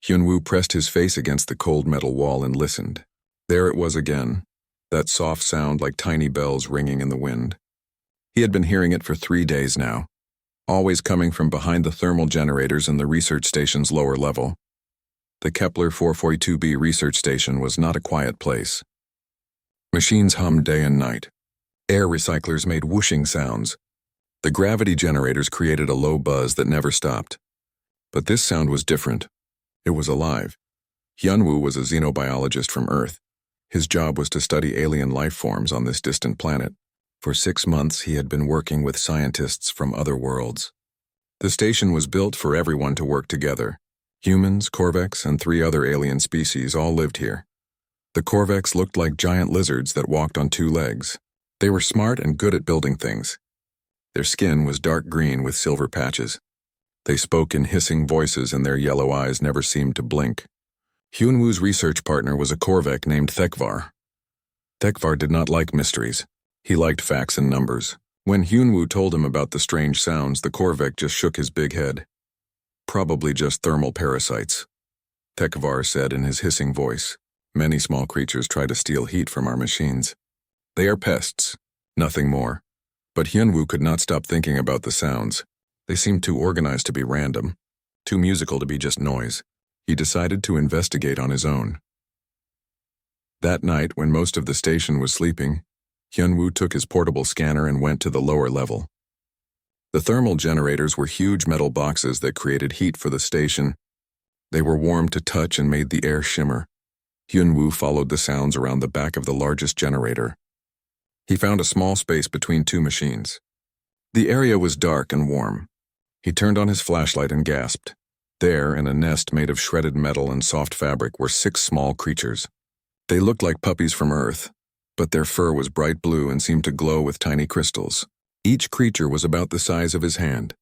Hyunwoo pressed his face against the cold metal wall and listened. There it was again, that soft sound like tiny bells ringing in the wind. He had been hearing it for 3 days now, always coming from behind the thermal generators in the research station's lower level. The Kepler 442b research station was not a quiet place. Machines hummed day and night. Air recyclers made whooshing sounds. The gravity generators created a low buzz that never stopped. But this sound was different. It was alive. Hyunwoo was a xenobiologist from Earth. His job was to study alien life forms on this distant planet. For 6 months, he had been working with scientists from other worlds. The station was built for everyone to work together. Humans, Korvax, and 3 other alien species all lived here. The Korvax looked like giant lizards that walked on 2 legs. They were smart and good at building things. Their skin was dark green with silver patches. They spoke in hissing voices and their yellow eyes never seemed to blink. Hyunwoo's research partner was a Korvax named Thekvar. Thekvar did not like mysteries. He liked facts and numbers. When Hyunwoo told him about the strange sounds, the Korvax just shook his big head. Probably just thermal parasites. Thekvar said in his hissing voice. Many small creatures try to steal heat from our machines. They are pests, nothing more. But Hyunwoo could not stop thinking about the sounds. They seemed too organized to be random, too musical to be just noise. He decided to investigate on his own. That night, when most of the station was sleeping, Hyunwoo took his portable scanner and went to the lower level. The thermal generators were huge metal boxes that created heat for the station. They were warm to touch and made the air shimmer. Hyunwoo followed the sounds around the back of the largest generator. He found a small space between 2 machines. The area was dark and warm. He turned on his flashlight and gasped. There, in a nest made of shredded metal and soft fabric, were 6 small creatures. They looked like puppies from Earth, but their fur was bright blue and seemed to glow with tiny crystals. Each creature was about the size of his hand.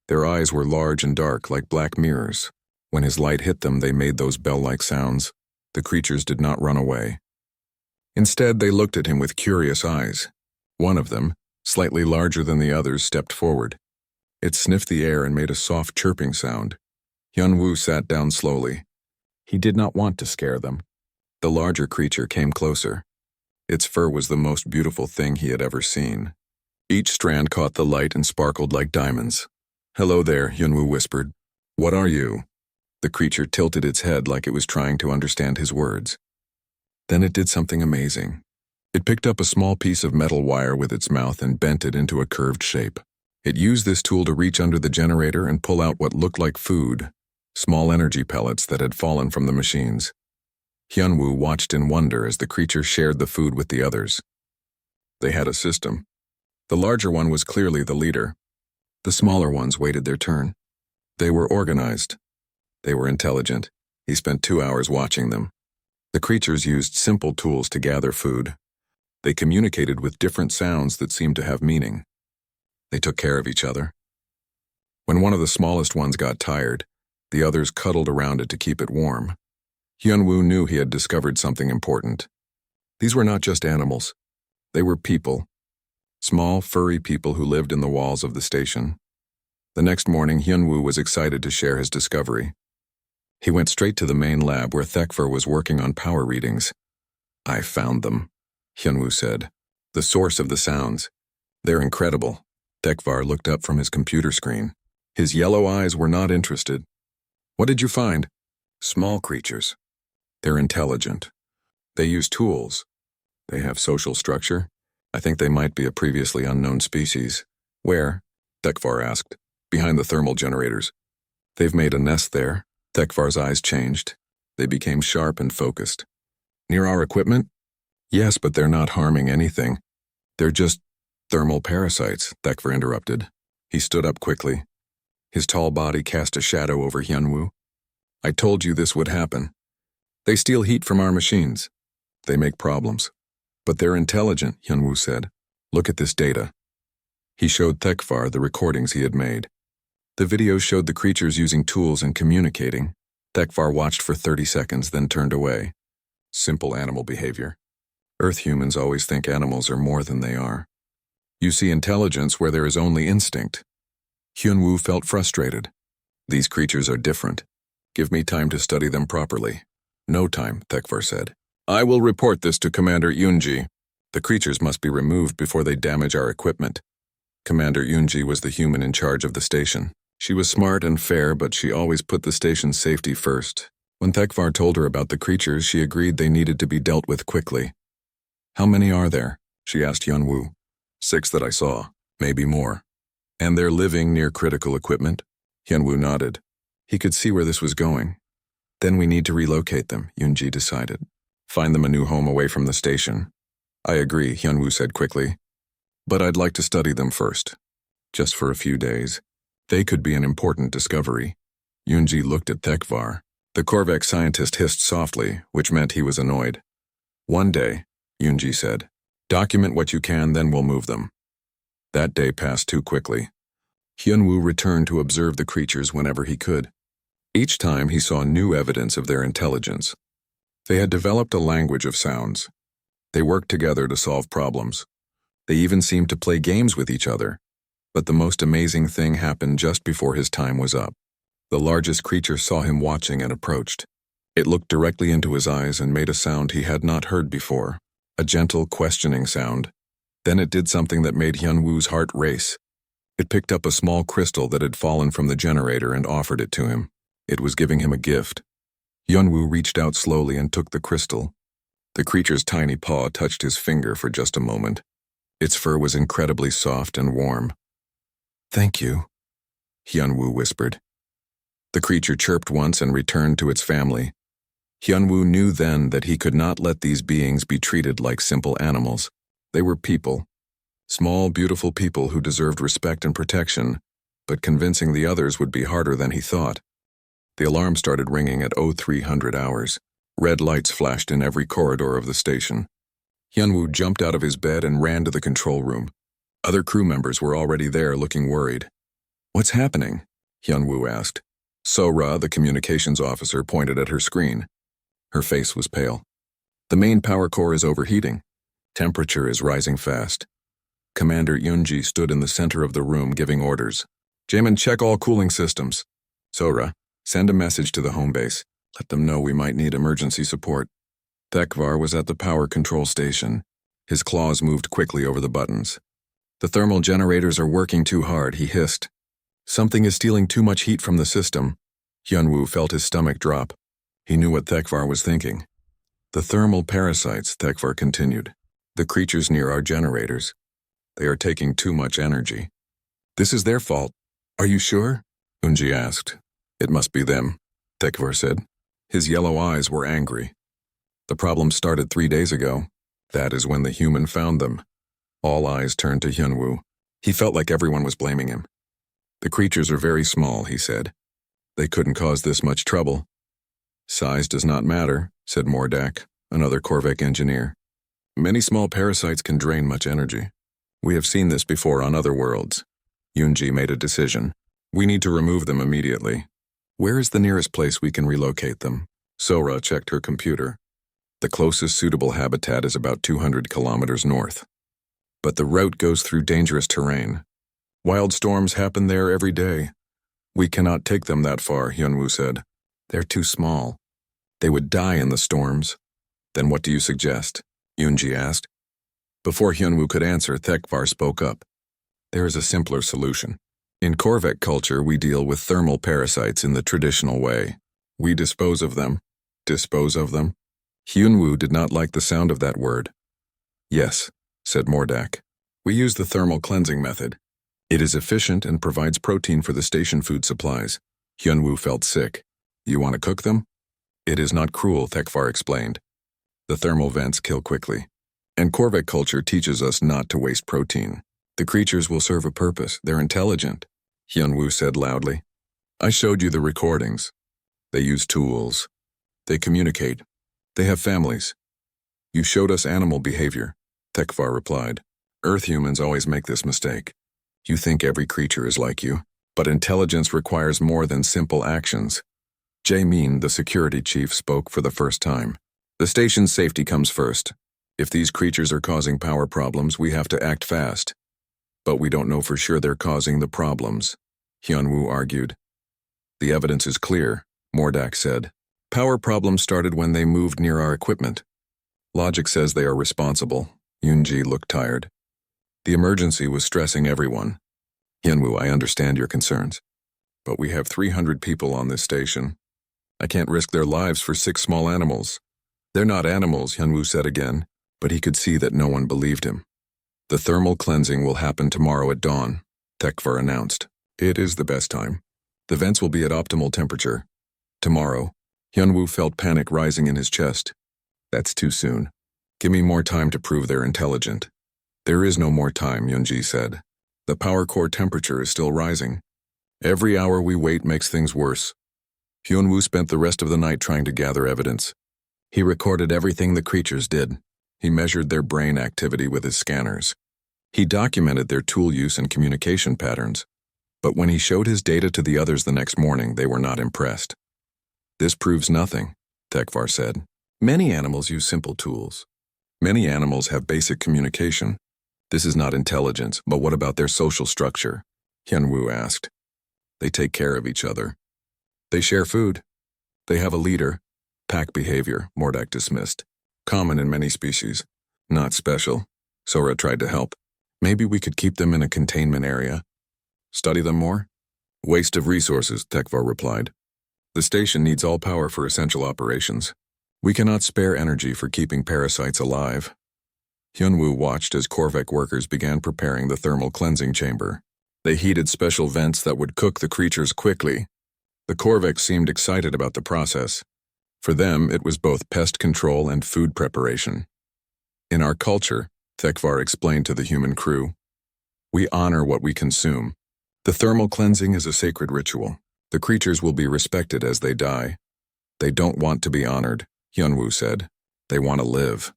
Their eyes were large and dark like black mirrors. When his light hit them, they made those bell-like sounds. The creatures did not run away. Instead, they looked at him with curious eyes. One of them, slightly larger than the others, stepped forward. It sniffed the air and made a soft chirping sound. Hyunwoo sat down slowly. He did not want to scare them. The larger creature came closer. Its fur was the most beautiful thing he had ever seen. Each strand caught the light and sparkled like diamonds. "Hello there," Hyunwoo whispered. "What are you?" The creature tilted its head like it was trying to understand his words. Then it did something amazing. It picked up a small piece of metal wire with its mouth and bent it into a curved shape. It used this tool to reach under the generator and pull out what looked like food, small energy pellets that had fallen from the machines. Hyunwoo watched in wonder as the creature shared the food with the others. They had a system. The larger one was clearly the leader. The smaller ones waited their turn. They were organized. They were intelligent. He spent 2 hours watching them. The creatures used simple tools to gather food. They communicated with different sounds that seemed to have meaning. They took care of each other. When one of the smallest ones got tired, the others cuddled around it to keep it warm. Hyunwoo knew he had discovered something important. These were not just animals. They were people. Small, furry people who lived in the walls of the station. The next morning, Hyunwoo was excited to share his discovery. He went straight to the main lab where Thekvar was working on power readings. "I found them," Hyunwoo said. "The source of the sounds. They're incredible." Thekvar looked up from his computer screen. His yellow eyes were not interested. "What did you find?" "Small creatures. They're intelligent. They use tools. They have social structure. I think they might be a previously unknown species." "Where?" Thekvar asked. "Behind the thermal generators. They've made a nest there." Thekvar's eyes changed. They became sharp and focused. "Near our equipment?" "Yes, but they're not harming anything. They're just thermal parasites," Thekvar interrupted. He stood up quickly. His tall body cast a shadow over Hyunwoo. "I told you this would happen. They steal heat from our machines. They make problems. But they're intelligent," Hyunwoo said. "Look at this data." He showed Thekvar the recordings he had made. The videos showed the creatures using tools and communicating. Thekvar watched for 30 seconds, then turned away. Simple animal behavior. Earth humans always think animals are more than they are. You see intelligence where there is only instinct. Hyunwoo felt frustrated. These creatures are different. Give me time to study them properly. No time, Thekvar said. I will report this to Commander Yunji. The creatures must be removed before they damage our equipment. Commander Yunji was the human in charge of the station. She was smart and fair, but she always put the station's safety first. When Thekvar told her about the creatures, she agreed they needed to be dealt with quickly. How many are there? She asked Hyunwoo. 6 that I saw, maybe more. And they're living near critical equipment? Hyunwoo nodded. He could see where this was going. Then we need to relocate them, Yunji decided. Find them a new home away from the station. I agree, Hyunwoo said quickly. But I'd like to study them first. Just for a few days. They could be an important discovery. Yunji looked at Thekvar. The Korvax scientist hissed softly, which meant he was annoyed. One day, Yunji said. Document what you can, then we'll move them. That day passed too quickly. Hyunwoo returned to observe the creatures whenever he could. Each time he saw new evidence of their intelligence. They had developed a language of sounds. They worked together to solve problems. They even seemed to play games with each other. But the most amazing thing happened just before his time was up. The largest creature saw him watching and approached. It looked directly into his eyes and made a sound he had not heard before, a gentle, questioning sound. Then it did something that made Hyunwoo's heart race. It picked up a small crystal that had fallen from the generator and offered it to him. It was giving him a gift. Hyunwoo reached out slowly and took the crystal. The creature's tiny paw touched his finger for just a moment. Its fur was incredibly soft and warm. Thank you, Hyunwoo whispered. The creature chirped once and returned to its family. Hyunwoo knew then that he could not let these beings be treated like simple animals. They were people. Small, beautiful people who deserved respect and protection, but convincing the others would be harder than he thought. The alarm started ringing at 0300 hours. Red lights flashed in every corridor of the station. Hyunwoo jumped out of his bed and ran to the control room. Other crew members were already there looking worried. What's happening? Hyunwoo asked. Sora, the communications officer, pointed at her screen. Her face was pale. The main power core is overheating. Temperature is rising fast. Commander Yunji stood in the center of the room giving orders. Jamin, check all cooling systems. Sora, send a message to the home base. Let them know we might need emergency support. Thekvar was at the power control station. His claws moved quickly over the buttons. The thermal generators are working too hard, he hissed. Something is stealing too much heat from the system. Hyunwoo felt his stomach drop. He knew what Thekvar was thinking. The thermal parasites, Thekvar continued. The creatures near our generators. They are taking too much energy. This is their fault. Are you sure? Unji asked. It must be them, Thekvar said. His yellow eyes were angry. The problem started 3 days ago. That is when the human found them. All eyes turned to Hyunwoo. He felt like everyone was blaming him. The creatures are very small, he said. They couldn't cause this much trouble. Size does not matter, said Mordak, another Korvac engineer. Many small parasites can drain much energy. We have seen this before on other worlds. Yunji made a decision. We need to remove them immediately. Where is the nearest place we can relocate them? Sora checked her computer. The closest suitable habitat is about 200 kilometers north. But the route goes through dangerous terrain. Wild storms happen there every day. We cannot take them that far, Hyunwoo said. They're too small. They would die in the storms. Then what do you suggest? Yunji asked. Before Hyunwoo could answer, Thekvar spoke up. There is a simpler solution. In Korvac culture, we deal with thermal parasites in the traditional way. We dispose of them. Dispose of them? Hyunwoo did not like the sound of that word. Yes, said Mordak. We use the thermal cleansing method. It is efficient and provides protein for the station food supplies. Hyunwoo felt sick. You want to cook them? It is not cruel, Thekvar explained. The thermal vents kill quickly. And Korvac culture teaches us not to waste protein. The creatures will serve a purpose. They're intelligent, Hyunwoo said loudly. I showed you the recordings. They use tools. They communicate. They have families. You showed us animal behavior, Thekvar replied. Earth humans always make this mistake. You think every creature is like you, but intelligence requires more than simple actions. Jae-min, the security chief, spoke for the first time. The station's safety comes first. If these creatures are causing power problems, we have to act fast. But we don't know for sure they're causing the problems, Hyunwoo argued. The evidence is clear. Mordak said. Power problems started when they moved near our equipment. Logic says they are responsible. Yunji looked tired. The emergency was stressing everyone. Hyunwoo, I understand your concerns. But we have 300 people on this station. I can't risk their lives for 6 small animals. They're not animals, Hyunwoo said again, but he could see that no one believed him. The thermal cleansing will happen tomorrow at dawn, Tekvar announced. It is the best time. The vents will be at optimal temperature. Tomorrow. Hyunwoo felt panic rising in his chest. That's too soon. Give me more time to prove they're intelligent. There is no more time, Yunji said. The power core temperature is still rising. Every hour we wait makes things worse. Hyunwoo spent the rest of the night trying to gather evidence. He recorded everything the creatures did. He measured their brain activity with his scanners. He documented their tool use and communication patterns. But when he showed his data to the others the next morning, they were not impressed. This proves nothing, Tekvar said. Many animals use simple tools. Many animals have basic communication. This is not intelligence, but what about their social structure? Hyunwoo asked. They take care of each other. They share food. They have a leader. Pack behavior, Mordak dismissed. Common in many species. Not special. Sora tried to help. Maybe we could keep them in a containment area. Study them more? Waste of resources, Tekvar replied. The station needs all power for essential operations. We cannot spare energy for keeping parasites alive. Hyunwoo watched as Korvek workers began preparing the thermal cleansing chamber. They heated special vents that would cook the creatures quickly. The Korvek seemed excited about the process. For them, it was both pest control and food preparation. In our culture, Tekvar explained to the human crew, we honor what we consume. The thermal cleansing is a sacred ritual. The creatures will be respected as they die. They don't want to be honored, Hyunwoo said. They want to live.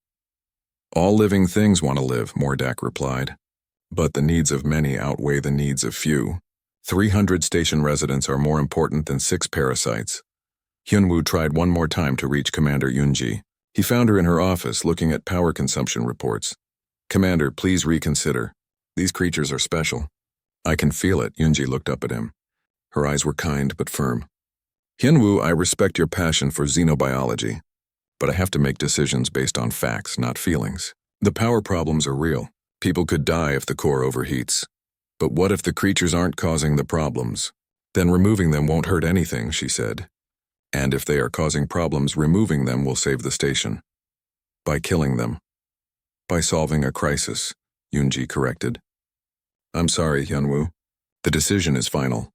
All living things want to live, Mordak replied. But the needs of many outweigh the needs of few. 300 station residents are more important than 6 parasites. Hyunwoo tried one more time to reach Commander Yunji. He found her in her office looking at power consumption reports. Commander, please reconsider. These creatures are special. I can feel it, Yunji looked up at him. Her eyes were kind but firm. Hyunwoo, I respect your passion for xenobiology, but I have to make decisions based on facts, not feelings. The power problems are real. People could die if the core overheats. But what if the creatures aren't causing the problems? Then removing them won't hurt anything, she said. And if they are causing problems, removing them will save the station. By killing them. By solving a crisis, Yunji corrected. I'm sorry, Hyunwoo. The decision is final.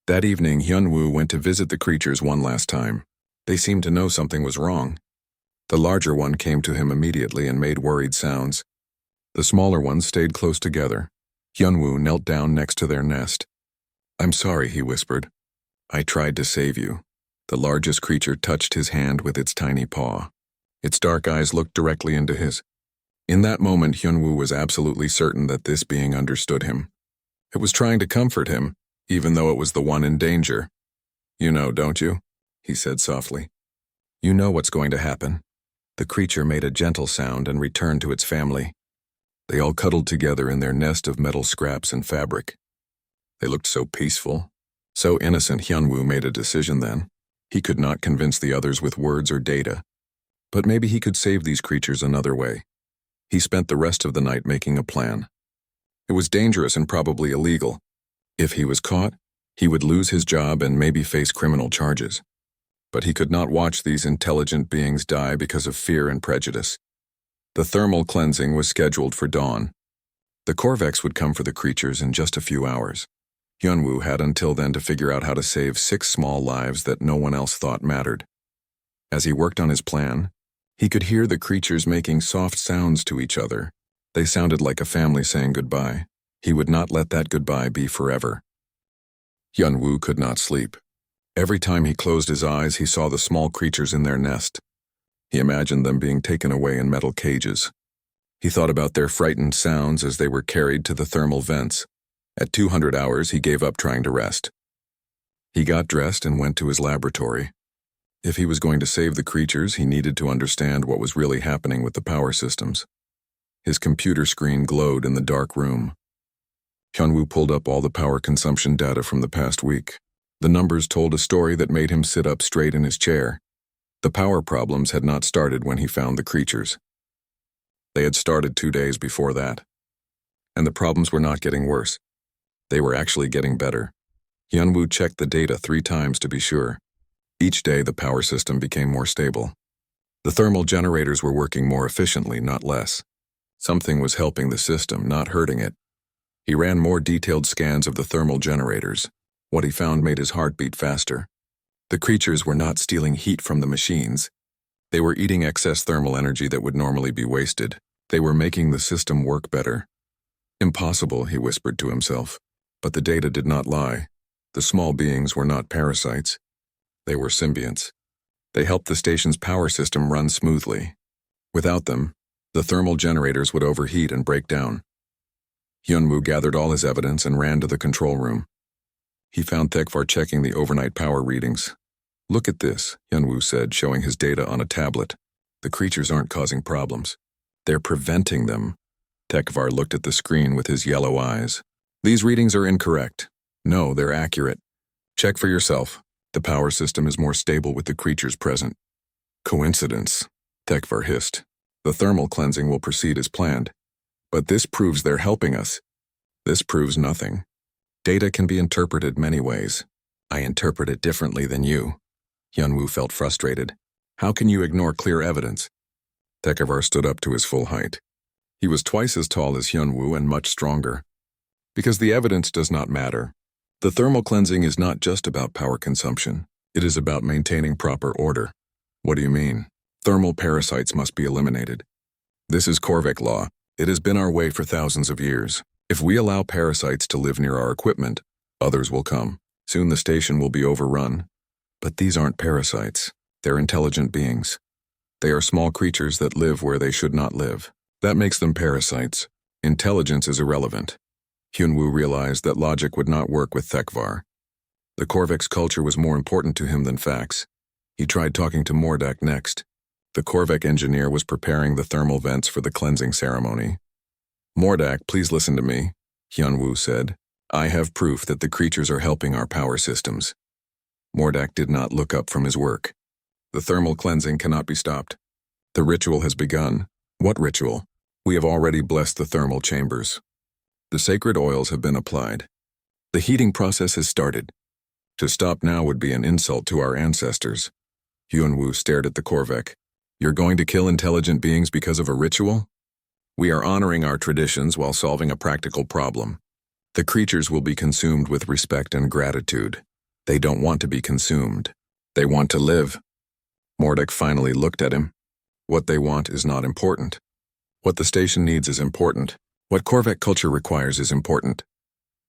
That evening, Hyunwoo went to visit the creatures one last time. They seemed to know something was wrong. The larger one came to him immediately and made worried sounds. The smaller ones stayed close together. Hyunwoo knelt down next to their nest. I'm sorry, he whispered. I tried to save you. The largest creature touched his hand with its tiny paw. Its dark eyes looked directly into his. In that moment, Hyunwoo was absolutely certain that this being understood him. It was trying to comfort him, even though it was the one in danger. You know, don't you? He said softly. You know what's going to happen. The creature made a gentle sound and returned to its family. They all cuddled together in their nest of metal scraps and fabric. They looked so peaceful, so innocent. Hyunwoo made a decision then. He could not convince the others with words or data. But maybe he could save these creatures another way. He spent the rest of the night making a plan. It was dangerous and probably illegal. If he was caught, he would lose his job and maybe face criminal charges. But he could not watch these intelligent beings die because of fear and prejudice. The thermal cleansing was scheduled for dawn. The Korveks would come for the creatures in just a few hours. Hyunwoo had until then to figure out how to save 6 small lives that no one else thought mattered. As he worked on his plan, he could hear the creatures making soft sounds to each other. They sounded like a family saying goodbye. He would not let that goodbye be forever. Hyunwoo could not sleep. Every time he closed his eyes, he saw the small creatures in their nest. He imagined them being taken away in metal cages. He thought about their frightened sounds as they were carried to the thermal vents. At 200 hours, he gave up trying to rest. He got dressed and went to his laboratory. If he was going to save the creatures, he needed to understand what was really happening with the power systems. His computer screen glowed in the dark room. Hyunwoo pulled up all the power consumption data from the past week. The numbers told a story that made him sit up straight in his chair. The power problems had not started when he found the creatures. They had started 2 days before that. And the problems were not getting worse. They were actually getting better. Hyunwoo checked the data 3 times to be sure. Each day the power system became more stable. The thermal generators were working more efficiently, not less. Something was helping the system, not hurting it. He ran more detailed scans of the thermal generators. What he found made his heart beat faster. The creatures were not stealing heat from the machines. They were eating excess thermal energy that would normally be wasted. They were making the system work better. Impossible, he whispered to himself. But the data did not lie. The small beings were not parasites. They were symbionts. They helped the station's power system run smoothly. Without them, the thermal generators would overheat and break down. Hyunwoo gathered all his evidence and ran to the control room. He found Thekvar checking the overnight power readings. "Look at this," Hyunwoo said, showing his data on a tablet. "The creatures aren't causing problems. They're preventing them." Thekvar looked at the screen with his yellow eyes. "These readings are incorrect." "No, they're accurate. Check for yourself. The power system is more stable with the creatures present." "Coincidence," Thekvar hissed. "The thermal cleansing will proceed as planned. But this proves they're helping us." "This proves nothing. Data can be interpreted many ways. I interpret it differently than you." Hyunwoo felt frustrated. "How can you ignore clear evidence?" Thekvar stood up to his full height. He was twice as tall as Hyunwoo and much stronger. "Because the evidence does not matter. The thermal cleansing is not just about power consumption. It is about maintaining proper order." "What do you mean?" "Thermal parasites must be eliminated. This is Korvik law. It has been our way for thousands of years. If we allow parasites to live near our equipment, others will come. Soon the station will be overrun. But these aren't parasites. They're intelligent beings. They are small creatures that live where they should not live. That makes them parasites. Intelligence is irrelevant." Hyunwoo realized that logic would not work with Thekvar. The Korvik's culture was more important to him than facts. He tried talking to Mordak next. The Korvik engineer was preparing the thermal vents for the cleansing ceremony. "Mordak, please listen to me," Hyunwoo said. "I have proof that the creatures are helping our power systems." Mordak did not look up from his work. "The thermal cleansing cannot be stopped. The ritual has begun." "What ritual?" "We have already blessed the thermal chambers. The sacred oils have been applied. The heating process has started. To stop now would be an insult to our ancestors." Hyunwoo stared at the Korvik. "You're going to kill intelligent beings because of a ritual?" "We are honoring our traditions while solving a practical problem. The creatures will be consumed with respect and gratitude. They don't want to be consumed. They want to live." Mordak finally looked at him. "What they want is not important. What the station needs is important. What Korvik culture requires is important."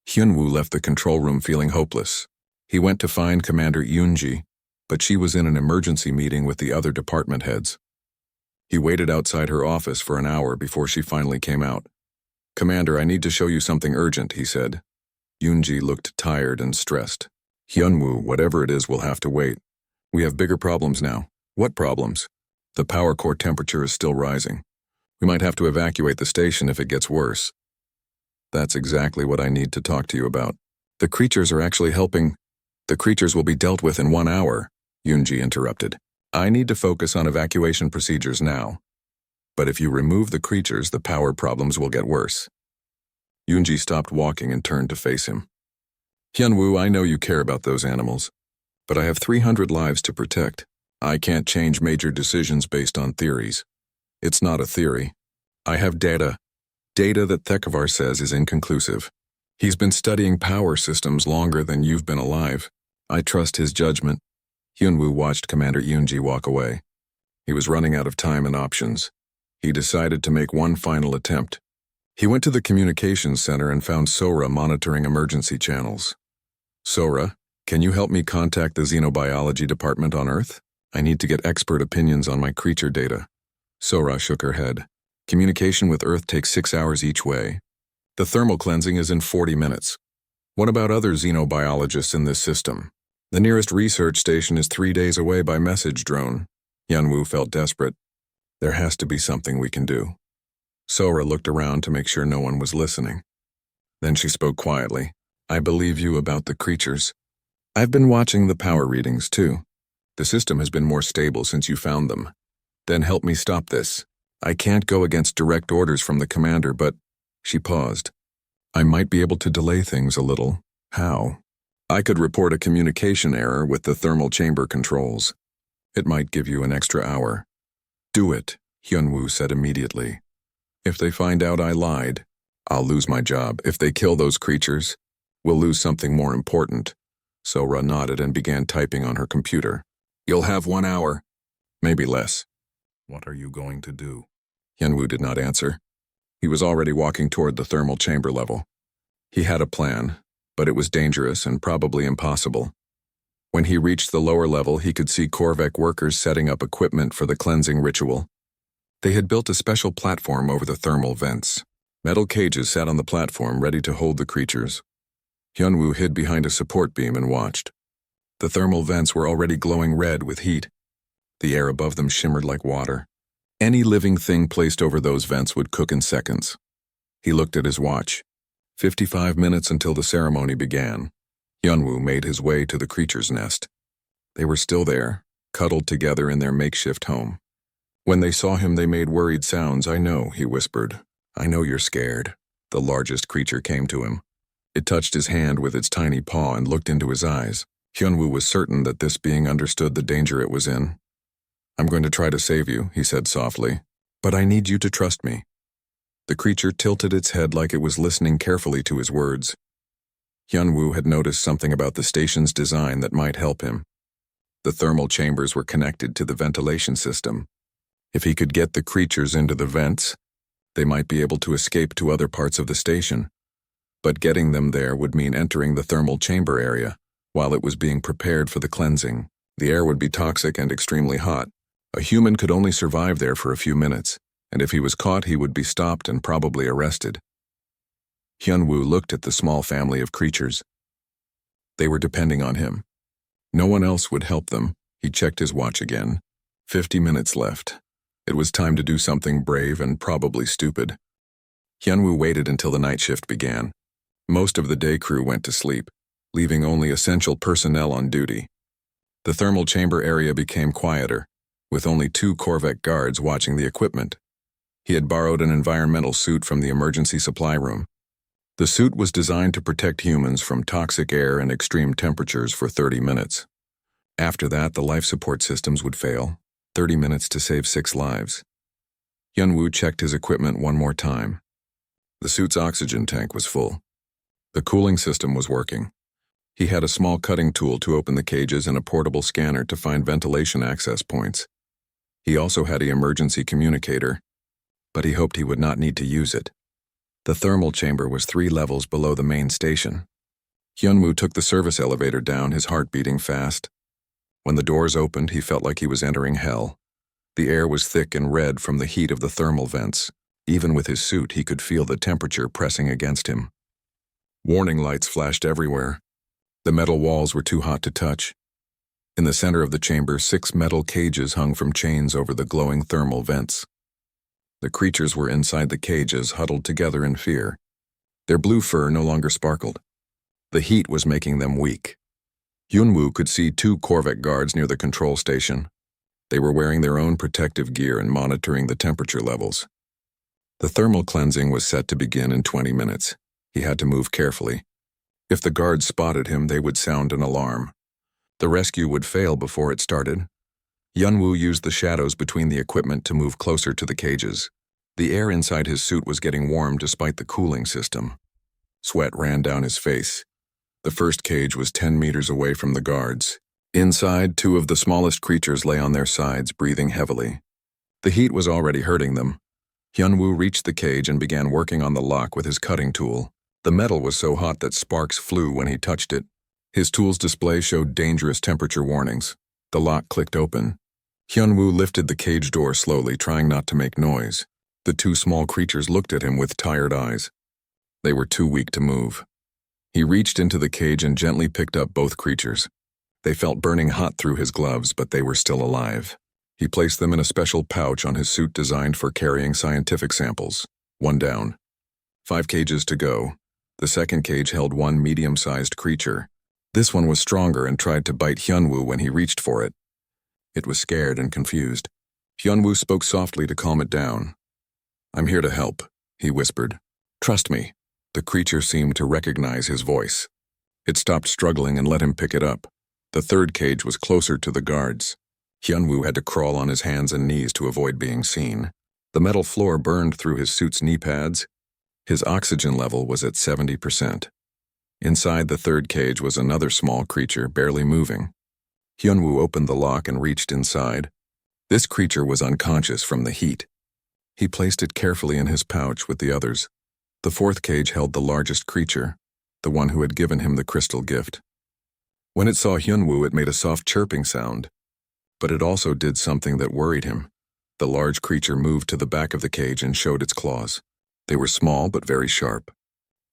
Hyunwoo left the control room feeling hopeless. He went to find Commander Yoonji, but she was in an emergency meeting with the other department heads. He waited outside her office for an hour before she finally came out. "Commander, I need to show you something urgent," he said. Yoonji looked tired and stressed. "Hyunwoo, whatever it is will have to wait. We have bigger problems now." "What problems?" "The power core temperature is still rising. We might have to evacuate the station if it gets worse." "That's exactly what I need to talk to you about. The creatures are actually helping." "The creatures will be dealt with in 1 hour," Yoonji interrupted. "I need to focus on evacuation procedures now. But if you remove the creatures, the power problems will get worse." Yoonji stopped walking and turned to face him. "Hyunwoo, I know you care about those animals, but I have 300 lives to protect. I can't change major decisions based on theories. It's not a theory. I have data. Data that Thekvar says is inconclusive. He's been studying power systems longer than you've been alive. I trust his judgment." Hyunwoo watched Commander Yoonji walk away. He was running out of time and options. He decided to make one final attempt. He went to the communications center and found Sora monitoring emergency channels. "Sora, can you help me contact the xenobiology department on Earth? I need to get expert opinions on my creature data." Sora shook her head. "Communication with Earth takes 6 hours each way. The thermal cleansing is in 40 minutes. What about other xenobiologists in this system? The nearest research station is 3 days away by message drone." Hyunwoo felt desperate. "There has to be something we can do." Sora looked around to make sure no one was listening. Then she spoke quietly. "I believe you about the creatures. I've been watching the power readings, too. The system has been more stable since you found them. Then help me stop this. I can't go against direct orders from the commander, but... She paused. I might be able to delay things a little. How? I could report a communication error with the thermal chamber controls. It might give you an extra hour. Do it, Hyunwoo said immediately. If they find out I lied, I'll lose my job. If they kill those creatures, we'll lose something more important. Sora nodded and began typing on her computer. You'll have 1 hour. Maybe less. What are you going to do? Hyunwoo did not answer. He was already walking toward the thermal chamber level. He had a plan, but it was dangerous and probably impossible. When he reached the lower level, he could see Korvek workers setting up equipment for the cleansing ritual. They had built a special platform over the thermal vents. Metal cages sat on the platform ready to hold the creatures. Hyunwoo hid behind a support beam and watched. The thermal vents were already glowing red with heat. The air above them shimmered like water. Any living thing placed over those vents would cook in seconds. He looked at his watch. 55 minutes until the ceremony began. Hyunwoo made his way to the creature's nest. They were still there, cuddled together in their makeshift home. When they saw him, they made worried sounds. I know, he whispered. I know you're scared. The largest creature came to him. It touched his hand with its tiny paw and looked into his eyes. Hyunwoo was certain that this being understood the danger it was in. I'm going to try to save you, he said softly, but I need you to trust me. The creature tilted its head like it was listening carefully to his words. Hyunwoo had noticed something about the station's design that might help him. The thermal chambers were connected to the ventilation system. If he could get the creatures into the vents, they might be able to escape to other parts of the station. But getting them there would mean entering the thermal chamber area. While it was being prepared for the cleansing, the air would be toxic and extremely hot. A human could only survive there for a few minutes, and if he was caught, he would be stopped and probably arrested. Hyunwoo looked at the small family of creatures. They were depending on him. No one else would help them. He checked his watch again. 50 minutes left. It was time to do something brave and probably stupid. Hyunwoo waited until the night shift began. Most of the day crew went to sleep, leaving only essential personnel on duty. The thermal chamber area became quieter, with only 2 Korvek guards watching the equipment. He had borrowed an environmental suit from the emergency supply room. The suit was designed to protect humans from toxic air and extreme temperatures for 30 minutes. After that, the life support systems would fail. 30 minutes to save 6 lives. Hyunwoo checked his equipment one more time. The suit's oxygen tank was full. The cooling system was working. He had a small cutting tool to open the cages and a portable scanner to find ventilation access points. He also had an emergency communicator, but he hoped he would not need to use it. The thermal chamber was 3 levels below the main station. Hyunwoo took the service elevator down, his heart beating fast. When the doors opened, he felt like he was entering hell. The air was thick and red from the heat of the thermal vents. Even with his suit, he could feel the temperature pressing against him. Warning lights flashed everywhere. The metal walls were too hot to touch. In the center of the chamber, 6 metal cages hung from chains over the glowing thermal vents. The creatures were inside the cages, huddled together in fear. Their blue fur no longer sparkled. The heat was making them weak. Hyunwoo could see 2 Korvek guards near the control station. They were wearing their own protective gear and monitoring the temperature levels. The thermal cleansing was set to begin in 20 minutes. He had to move carefully. If the guards spotted him, they would sound an alarm. The rescue would fail before it started. Hyunwoo used the shadows between the equipment to move closer to the cages. The air inside his suit was getting warm despite the cooling system. Sweat ran down his face. The first cage was 10 meters away from the guards. Inside, 2 of the smallest creatures lay on their sides, breathing heavily. The heat was already hurting them. Hyunwoo reached the cage and began working on the lock with his cutting tool. The metal was so hot that sparks flew when he touched it. His tool's display showed dangerous temperature warnings. The lock clicked open. Hyunwoo lifted the cage door slowly, trying not to make noise. The 2 small creatures looked at him with tired eyes. They were too weak to move. He reached into the cage and gently picked up both creatures. They felt burning hot through his gloves, but they were still alive. He placed them in a special pouch on his suit designed for carrying scientific samples. 1 down. 5 cages to go. The second cage held 1 medium-sized creature. This one was stronger and tried to bite Hyunwoo when he reached for it. It was scared and confused. Hyunwoo spoke softly to calm it down. "I'm here to help," he whispered. "Trust me." The creature seemed to recognize his voice. It stopped struggling and let him pick it up. The third cage was closer to the guards. Hyunwoo had to crawl on his hands and knees to avoid being seen. The metal floor burned through his suit's knee pads. His oxygen level was at 70%. Inside the third cage was another small creature, barely moving. Hyunwoo opened the lock and reached inside. This creature was unconscious from the heat. He placed it carefully in his pouch with the others. The fourth cage held the largest creature, the one who had given him the crystal gift. When it saw Hyunwoo, it made a soft chirping sound, but it also did something that worried him. The large creature moved to the back of the cage and showed its claws. They were small but very sharp.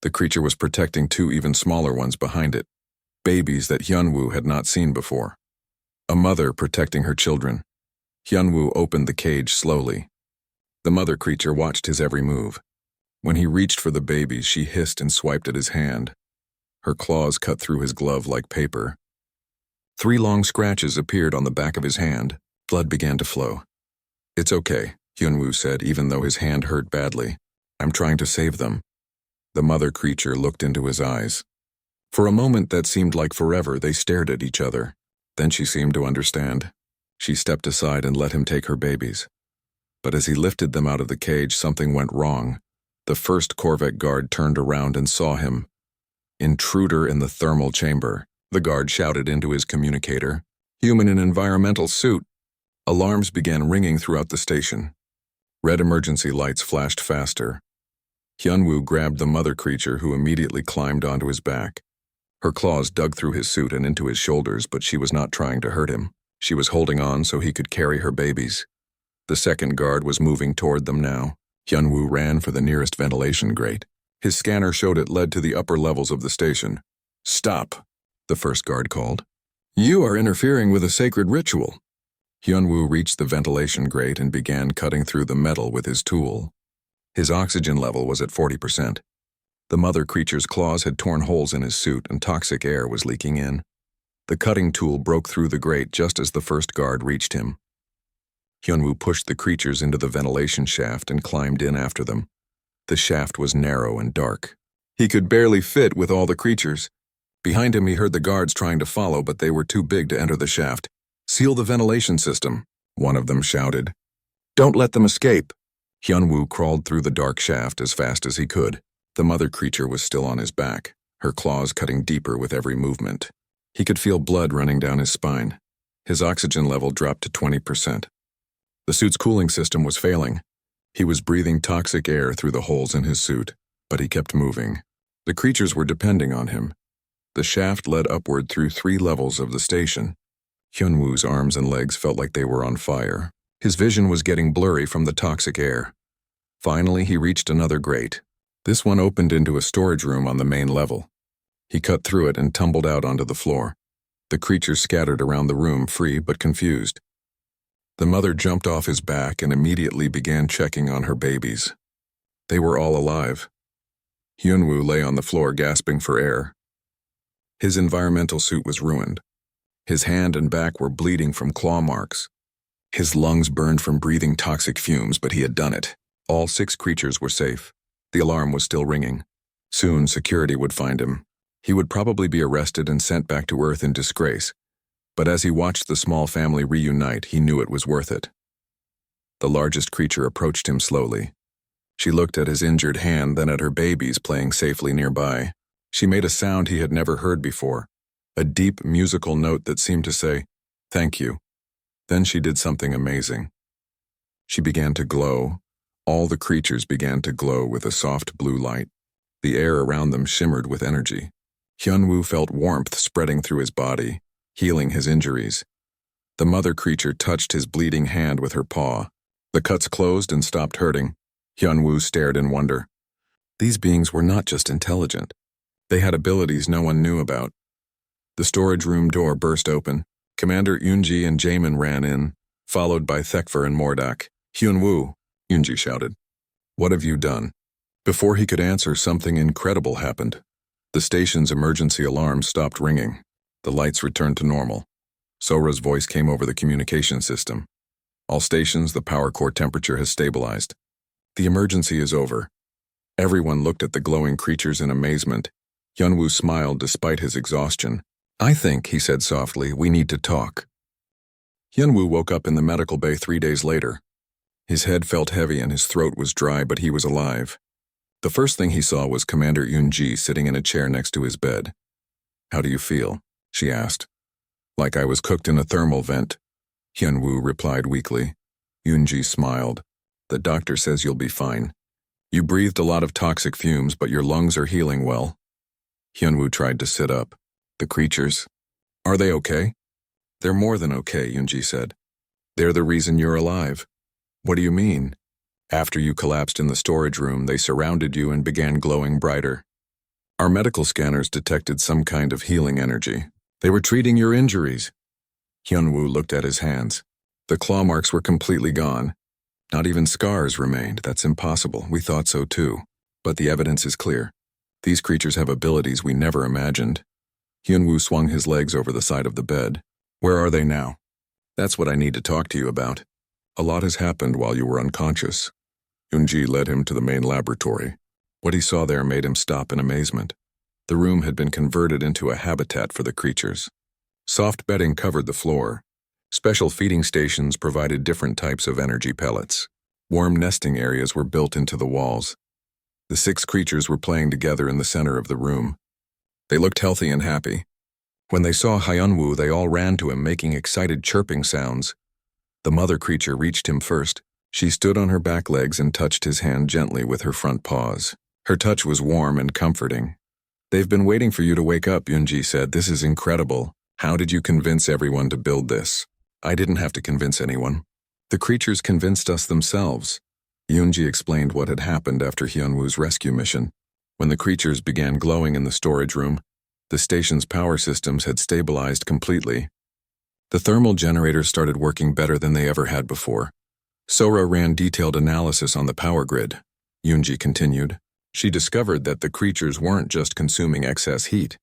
The creature was protecting two even smaller ones behind it, babies that Hyunwoo had not seen before. A mother protecting her children. Hyunwoo opened the cage slowly. The mother creature watched his every move. When he reached for the babies, she hissed and swiped at his hand. Her claws cut through his glove like paper. 3 long scratches appeared on the back of his hand. Blood began to flow. "It's okay," Hyunwoo said, even though his hand hurt badly. "I'm trying to save them." The mother creature looked into his eyes. For a moment that seemed like forever, they stared at each other. Then she seemed to understand. She stepped aside and let him take her babies. But as he lifted them out of the cage, something went wrong. The first Corvette guard turned around and saw him. "Intruder in the thermal chamber," the guard shouted into his communicator. "Human in environmental suit." Alarms began ringing throughout the station. Red emergency lights flashed faster. Hyunwoo grabbed the mother creature, who immediately climbed onto his back. Her claws dug through his suit and into his shoulders, but she was not trying to hurt him. She was holding on so he could carry her babies. The second guard was moving toward them now. Hyunwoo ran for the nearest ventilation grate. His scanner showed it led to the upper levels of the station. "Stop," the first guard called. "You are interfering with a sacred ritual." Hyunwoo reached the ventilation grate and began cutting through the metal with his tool. His oxygen level was at 40%. The mother creature's claws had torn holes in his suit and toxic air was leaking in. The cutting tool broke through the grate just as the first guard reached him. Hyunwoo pushed the creatures into the ventilation shaft and climbed in after them. The shaft was narrow and dark. He could barely fit with all the creatures. Behind him he heard the guards trying to follow, but they were too big to enter the shaft. "Seal the ventilation system," one of them shouted. "Don't let them escape." Hyunwoo crawled through the dark shaft as fast as he could. The mother creature was still on his back, her claws cutting deeper with every movement. He could feel blood running down his spine. His oxygen level dropped to 20%. The suit's cooling system was failing. He was breathing toxic air through the holes in his suit, but he kept moving. The creatures were depending on him. The shaft led upward through 3 levels of the station. Hyunwoo's arms and legs felt like they were on fire. His vision was getting blurry from the toxic air. Finally, he reached another grate. This one opened into a storage room on the main level. He cut through it and tumbled out onto the floor. The creatures scattered around the room, free but confused. The mother jumped off his back and immediately began checking on her babies. They were all alive. Hyunwoo lay on the floor gasping for air. His environmental suit was ruined. His hand and back were bleeding from claw marks. His lungs burned from breathing toxic fumes, but he had done it. All 6 creatures were safe. The alarm was still ringing. Soon security would find him. He would probably be arrested and sent back to Earth in disgrace. But as he watched the small family reunite, he knew it was worth it. The largest creature approached him slowly. She looked at his injured hand, then at her babies playing safely nearby. She made a sound he had never heard before, a deep musical note that seemed to say, "Thank you." Then she did something amazing. She began to glow. All the creatures began to glow with a soft blue light. The air around them shimmered with energy. Hyunwoo felt warmth spreading through his body, healing his injuries. The mother creature touched his bleeding hand with her paw. The cuts closed and stopped hurting. Hyunwoo stared in wonder. These beings were not just intelligent. They had abilities no one knew about. The storage room door burst open. Commander Yoonji and Jaemin ran in, followed by Thekfer and Mordak. "Hyunwoo," Yoonji shouted. "What have you done?" Before he could answer, something incredible happened. The station's emergency alarm stopped ringing. The lights returned to normal. Sora's voice came over the communication system. All stations, the power core temperature has stabilized. The emergency is over. Everyone looked at the glowing creatures in amazement. Hyunwoo smiled despite his exhaustion. I think, he said softly, we need to talk. Hyunwoo woke up in the medical bay 3 days later. His head felt heavy and his throat was dry, but he was alive. The first thing he saw was Commander Yoonji sitting in a chair next to his bed. How do you feel? She asked. Like I was cooked in a thermal vent, Hyunwoo replied weakly. Yoonji smiled. The doctor says you'll be fine. You breathed a lot of toxic fumes, but your lungs are healing well. Hyunwoo tried to sit up. The creatures, are they okay? They're more than okay, Yoonji said. They're the reason you're alive. What do you mean? After you collapsed in the storage room, they surrounded you and began glowing brighter. Our medical scanners detected some kind of healing energy. They were treating your injuries. Hyunwoo looked at his hands. The claw marks were completely gone. Not even scars remained. That's impossible. We thought so too. But the evidence is clear. These creatures have abilities we never imagined. Hyunwoo swung his legs over the side of the bed. Where are they now? That's what I need to talk to you about. A lot has happened while you were unconscious. Yoonji led him to the main laboratory. What he saw there made him stop in amazement. The room had been converted into a habitat for the creatures. Soft bedding covered the floor. Special feeding stations provided different types of energy pellets. Warm nesting areas were built into the walls. The 6 creatures were playing together in the center of the room. They looked healthy and happy. When they saw Hyunwoo, they all ran to him, making excited chirping sounds. The mother creature reached him first. She stood on her back legs and touched his hand gently with her front paws. Her touch was warm and comforting. They've been waiting for you to wake up, Yoonji said. This is incredible. How did you convince everyone to build this? I didn't have to convince anyone. The creatures convinced us themselves. Yoonji explained what had happened after Hyunwoo's rescue mission. When the creatures began glowing in the storage room, the station's power systems had stabilized completely. The thermal generators started working better than they ever had before. Sora ran detailed analysis on the power grid. Yoonji continued. She discovered that the creatures weren't just consuming excess heat.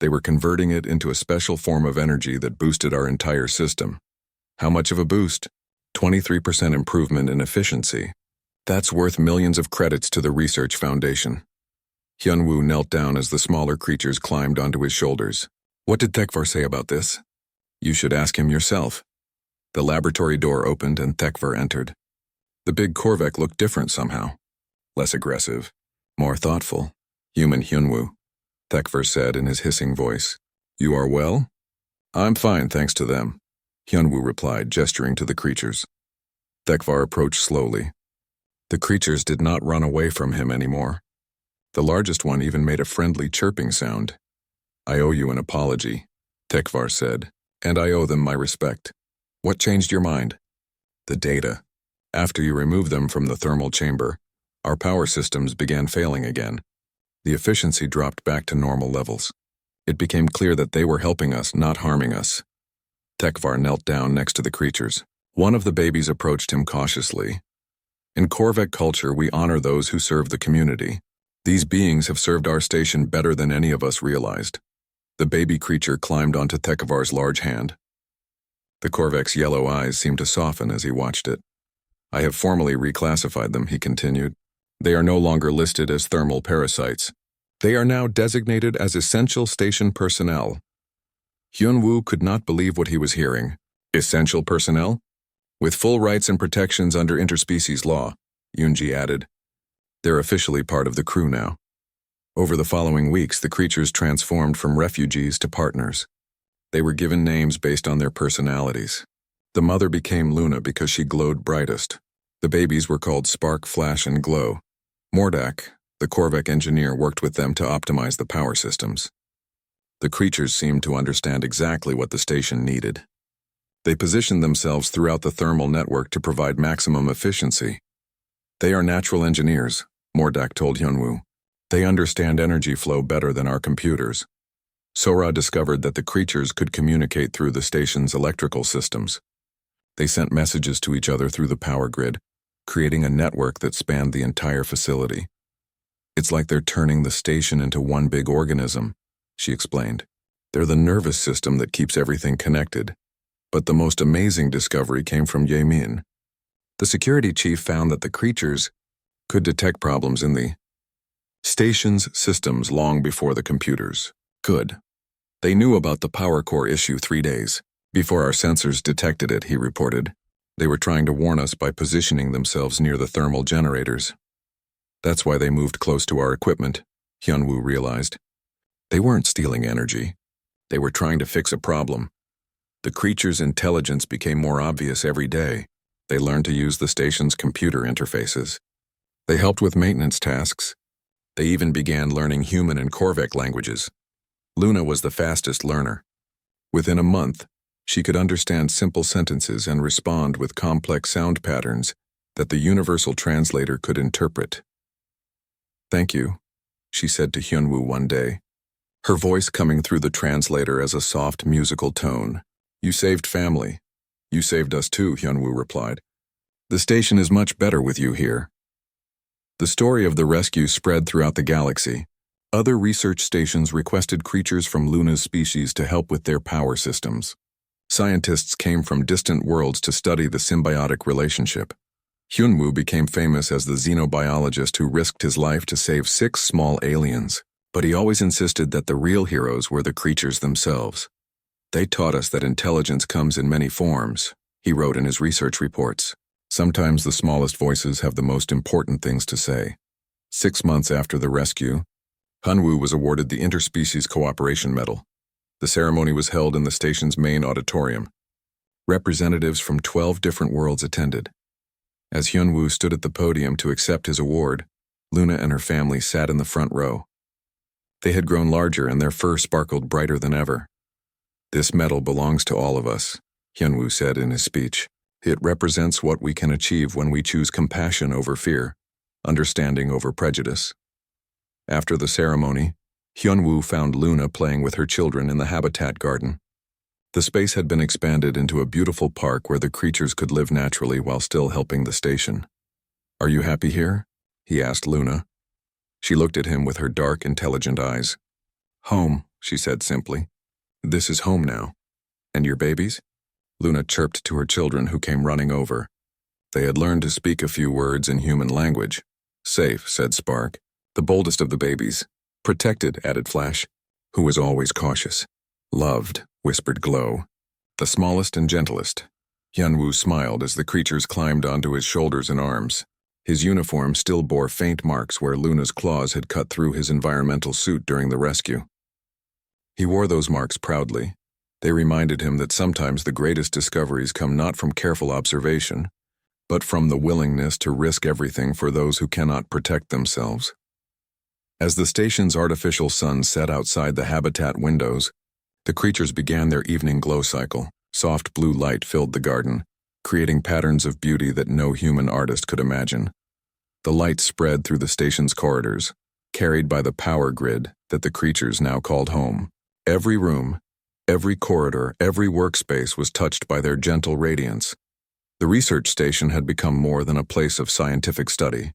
They were converting it into a special form of energy that boosted our entire system. How much of a boost? 23% improvement in efficiency. That's worth millions of credits to the Research Foundation. Hyunwoo knelt down as the smaller creatures climbed onto his shoulders. What did Thekvar say about this? You should ask him yourself. The laboratory door opened and Thekvar entered. The big Korvek looked different somehow. Less aggressive, more thoughtful. Human Hyunwoo, Thekvar said in his hissing voice. You are well? I'm fine, thanks to them, Hyunwoo replied, gesturing to the creatures. Thekvar approached slowly. The creatures did not run away from him anymore. The largest one even made a friendly chirping sound. I owe you an apology, Thekvar said, and I owe them my respect. What changed your mind? The data. After you removed them from the thermal chamber, our power systems began failing again. The efficiency dropped back to normal levels. It became clear that they were helping us, not harming us. Thekvar knelt down next to the creatures. One of the babies approached him cautiously. In Korvek culture, we honor those who serve the community. These beings have served our station better than any of us realized. The baby creature climbed onto Thekvar's large hand. The Korvek's yellow eyes seemed to soften as he watched it. I have formally reclassified them, he continued. They are no longer listed as thermal parasites. They are now designated as essential station personnel. Hyunwoo could not believe what he was hearing. Essential personnel? With full rights and protections under interspecies law, Yoonji added. They're officially part of the crew now. Over the following weeks, the creatures transformed from refugees to partners. They were given names based on their personalities. The mother became Luna because she glowed brightest. The babies were called Spark, Flash, and Glow. Mordak, the Korvek engineer, worked with them to optimize the power systems. The creatures seemed to understand exactly what the station needed. They positioned themselves throughout the thermal network to provide maximum efficiency. They are natural engineers, Mordak told Hyunwoo. They understand energy flow better than our computers. Sora discovered that the creatures could communicate through the station's electrical systems. They sent messages to each other through the power grid, creating a network that spanned the entire facility. It's like they're turning the station into one big organism, she explained. They're the nervous system that keeps everything connected. But the most amazing discovery came from Yamin. The security chief found that the creatures could detect problems in the station's systems long before the computers could. They knew about the power core issue 3 days before our sensors detected it, he reported. They were trying to warn us by positioning themselves near the thermal generators. That's why they moved close to our equipment, Hyunwoo realized. They weren't stealing energy. They were trying to fix a problem. The creature's intelligence became more obvious every day. They learned to use the station's computer interfaces. They helped with maintenance tasks. They even began learning human and Korvek languages. Luna was the fastest learner. Within a month, she could understand simple sentences and respond with complex sound patterns that the universal translator could interpret. "Thank you," she said to Hyunwoo one day, her voice coming through the translator as a soft musical tone. "You saved family." "You saved us too," Hyunwoo replied. "The station is much better with you here." The story of the rescue spread throughout the galaxy. Other research stations requested creatures from Luna's species to help with their power systems. Scientists came from distant worlds to study the symbiotic relationship. Hyunwoo became famous as the xenobiologist who risked his life to save 6 small aliens, but he always insisted that the real heroes were the creatures themselves. "They taught us that intelligence comes in many forms," he wrote in his research reports. "Sometimes the smallest voices have the most important things to say." 6 months after the rescue, Hyunwoo was awarded the Interspecies Cooperation Medal. The ceremony was held in the station's main auditorium. Representatives from 12 different worlds attended. As Hyunwoo stood at the podium to accept his award, Luna and her family sat in the front row. They had grown larger and their fur sparkled brighter than ever. "This medal belongs to all of us," Hyunwoo said in his speech. "It represents what we can achieve when we choose compassion over fear, understanding over prejudice." After the ceremony, Hyunwoo found Luna playing with her children in the habitat garden. The space had been expanded into a beautiful park where the creatures could live naturally while still helping the station. "Are you happy here?" he asked Luna. She looked at him with her dark, intelligent eyes. "Home," she said simply. "This is home now." "And your babies?" Luna chirped to her children who came running over. They had learned to speak a few words in human language. "Safe," said Spark, the boldest of the babies. "Protected," added Flash, who was always cautious. "Loved," whispered Glow, the smallest and gentlest. Hyunwoo smiled as the creatures climbed onto his shoulders and arms. His uniform still bore faint marks where Luna's claws had cut through his environmental suit during the rescue. He wore those marks proudly. They reminded him that sometimes the greatest discoveries come not from careful observation, but from the willingness to risk everything for those who cannot protect themselves. As the station's artificial sun set outside the habitat windows, the creatures began their evening glow cycle. Soft blue light filled the garden, creating patterns of beauty that no human artist could imagine. The light spread through the station's corridors, carried by the power grid that the creatures now called home. Every room, every corridor, every workspace was touched by their gentle radiance. The research station had become more than a place of scientific study.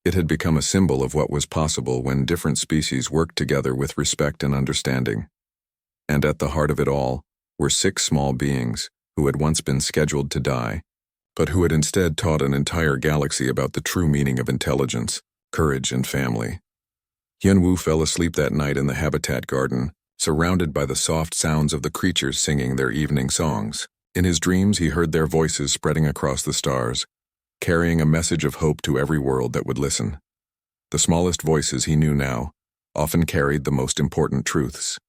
It had become a symbol of what was possible when different species worked together with respect and understanding. And at the heart of it all were 6 small beings who had once been scheduled to die, but who had instead taught an entire galaxy about the true meaning of intelligence, courage, and family. Hyunwoo fell asleep that night in the habitat garden, surrounded by the soft sounds of the creatures singing their evening songs. In his dreams, he heard their voices spreading across the stars, carrying a message of hope to every world that would listen. The smallest voices he knew now often carried the most important truths.